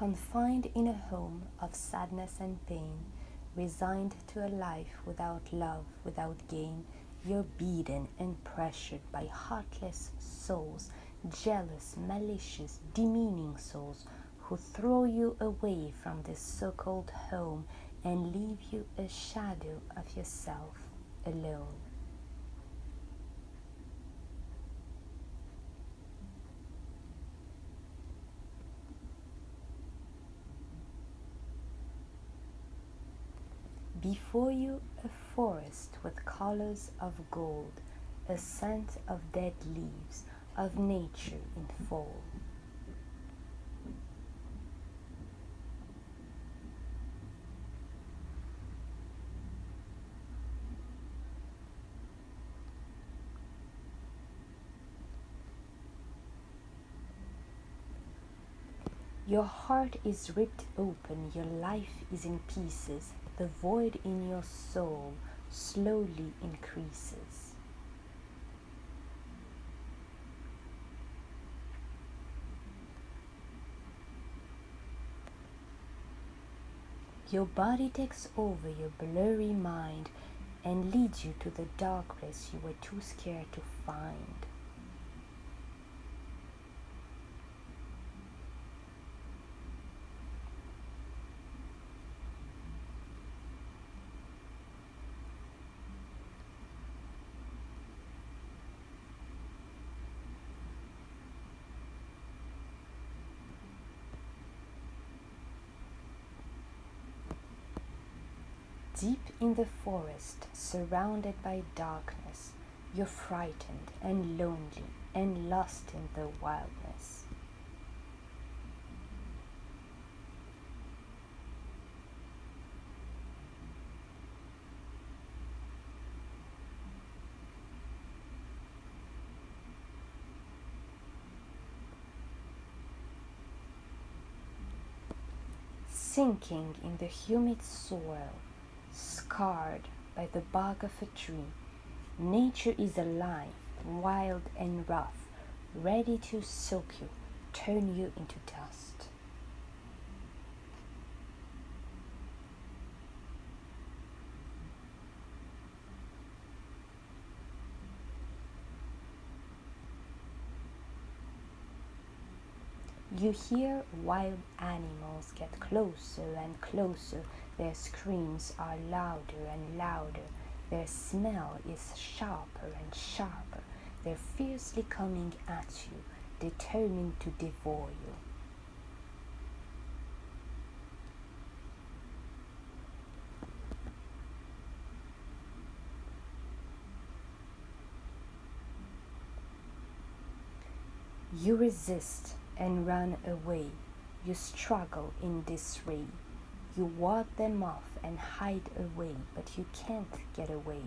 Confined in a home of sadness and pain, resigned to a life without love, without gain, you're beaten and pressured by heartless souls, jealous, malicious, demeaning souls, who throw you away from this so-called home and leave you a shadow of yourself alone. Before you a forest with colors of gold, a scent of dead leaves, of nature in fall. Your heart is ripped open, your life is in pieces, the void in your soul slowly increases. Your body takes over your blurry mind and leads you to the dark place you were too scared to find. Deep in the forest, surrounded by darkness, you're frightened and lonely and lost in the wildness. Sinking in the humid soil, scarred by the bark of a tree, nature is alive, wild and rough, ready to soak you, turn you into dust. You hear wild animals get closer and closer. Their screams are louder and louder. Their smell is sharper and sharper. They're fiercely coming at you, determined to devour you. You resist and run away. You struggle in disarray. You ward them off and hide away, but you can't get away.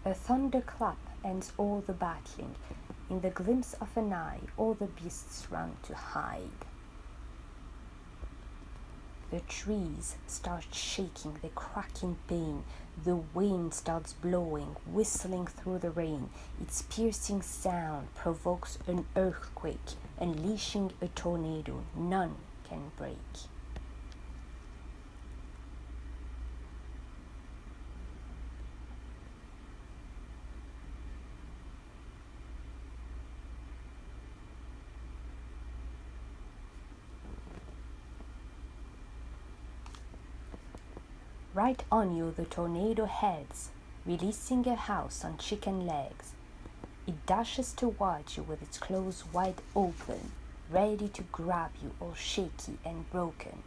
A thunderclap ends all the battling. In the glimpse of an eye, all the beasts run to hide. The trees start shaking, they crack in pain. The wind starts blowing, whistling through the rain. Its piercing sound provokes an earthquake, unleashing a tornado none can break. Right on you the tornado heads, releasing a house on chicken legs. It dashes towards you with its claws wide open, ready to grab you all shaky and broken.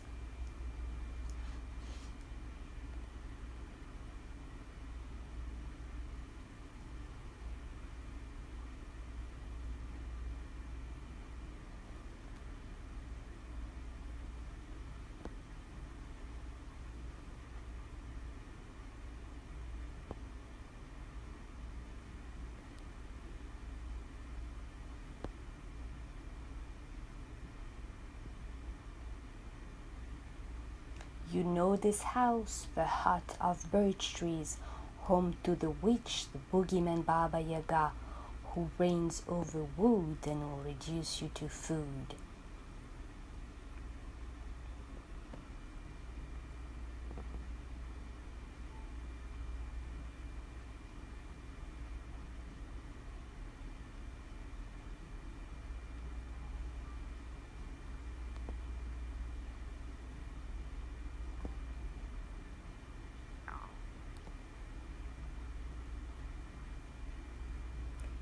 You know this house, the hut of birch trees, home to the witch, the boogeyman Baba Yaga, who reigns over wood and will reduce you to food.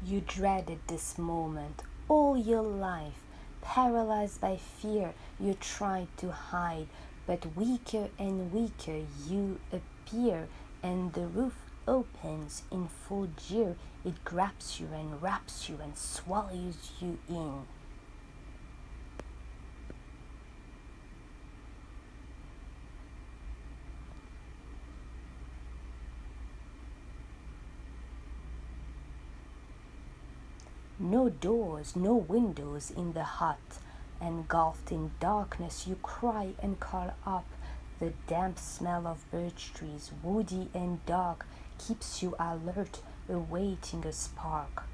You dreaded this moment all your life. Paralyzed by fear, you tried to hide, but weaker and weaker you appear, and the roof opens in full jeer. It grabs you and wraps you and swallows you in. No doors, no windows in the hut. Engulfed in darkness, you cry and call up. The damp smell of birch trees, woody and dark, keeps you alert, awaiting a spark.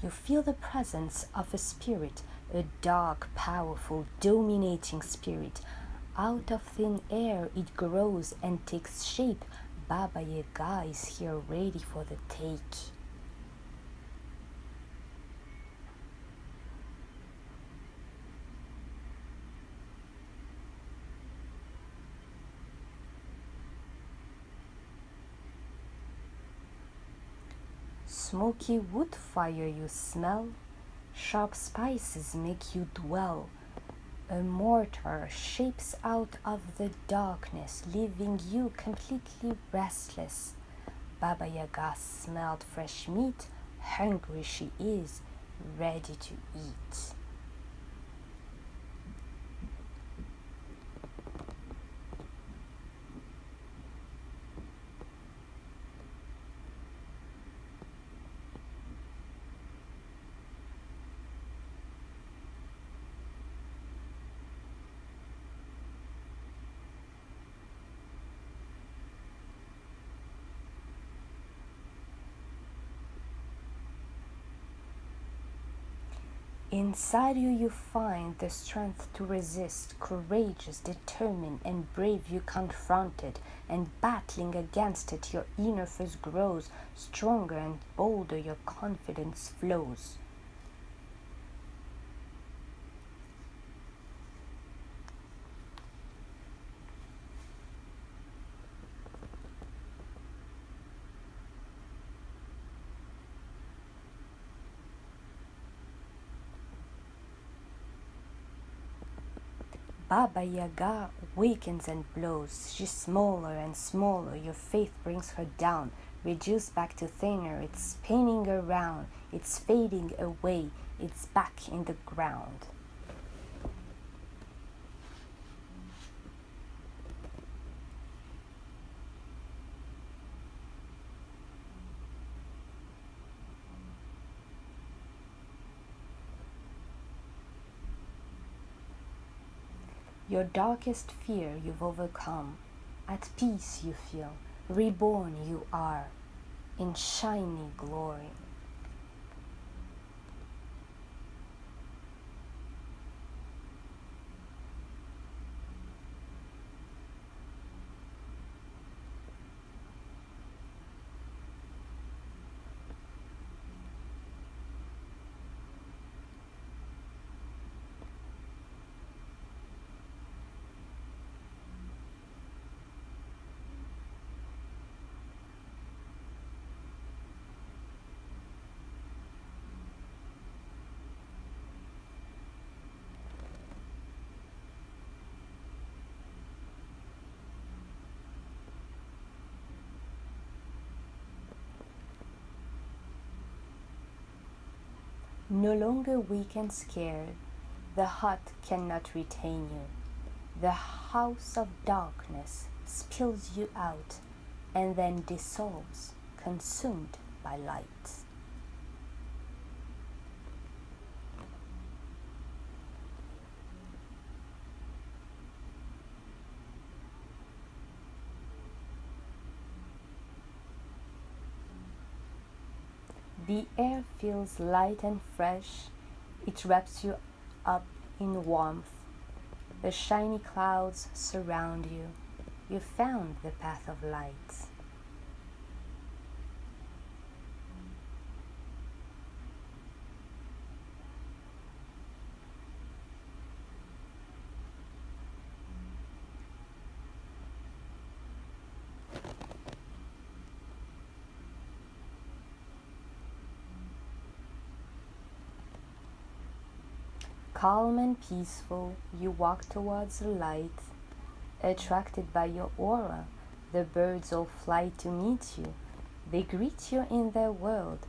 You feel the presence of a spirit, a dark, powerful, dominating spirit. Out of thin air it grows and takes shape. Baba Yaga is here ready for the take. Smoky wood fire you smell, sharp spices make you dwell. A mortar shapes out of the darkness, leaving you completely restless. Baba Yaga smelled fresh meat, hungry she is, ready to eat. Inside you find the strength to resist, courageous, determined, and brave you confront it, and battling against it your inner force grows, stronger and bolder your confidence flows. Baba Yaga wakens and blows. She's smaller and smaller. Your faith brings her down. Reduced back to thinner, it's spinning around. It's fading away. It's back in the ground. Your darkest fear you've overcome. At peace you feel. Reborn you are. In shiny glory. No longer weak and scared, the hut cannot retain you. The house of darkness spills you out, and then dissolves, consumed by light. The air feels light and fresh. It wraps you up in warmth. The shiny clouds surround you. You found the path of light. Calm and peaceful, you walk towards the light. Attracted by your aura, the birds all fly to meet you. They greet you in their world,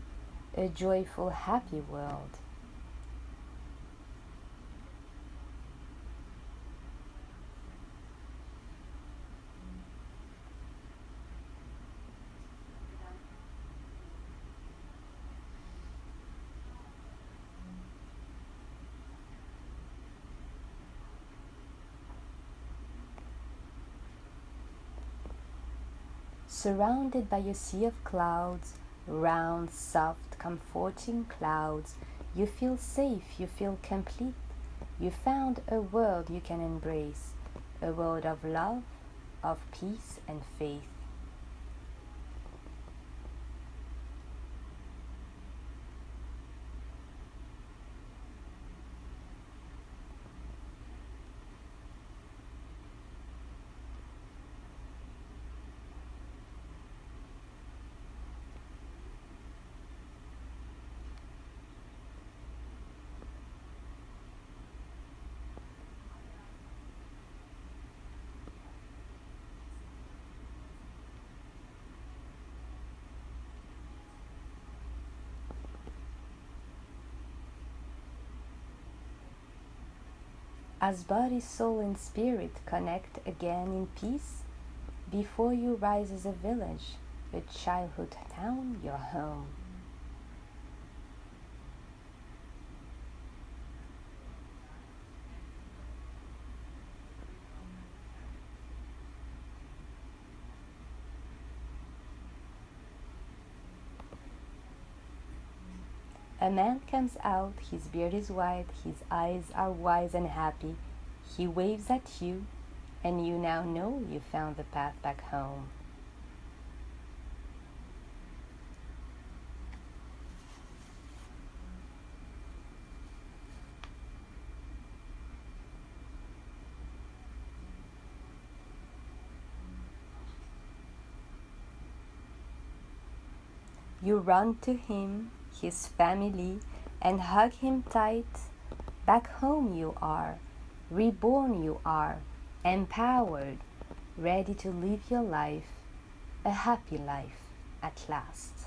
a joyful, happy world. Surrounded by a sea of clouds, round, soft, comforting clouds, you feel safe, you feel complete. You found a world you can embrace, a world of love, of peace and faith. As body, soul, and spirit connect again in peace, before you rises a village, a childhood town, your home. A man comes out, his beard is white, his eyes are wise and happy. He waves at you, and you now know you found the path back home. You run to him, his family, and hug him tight. Back home you are, reborn you are, empowered, ready to live your life, a happy life at last.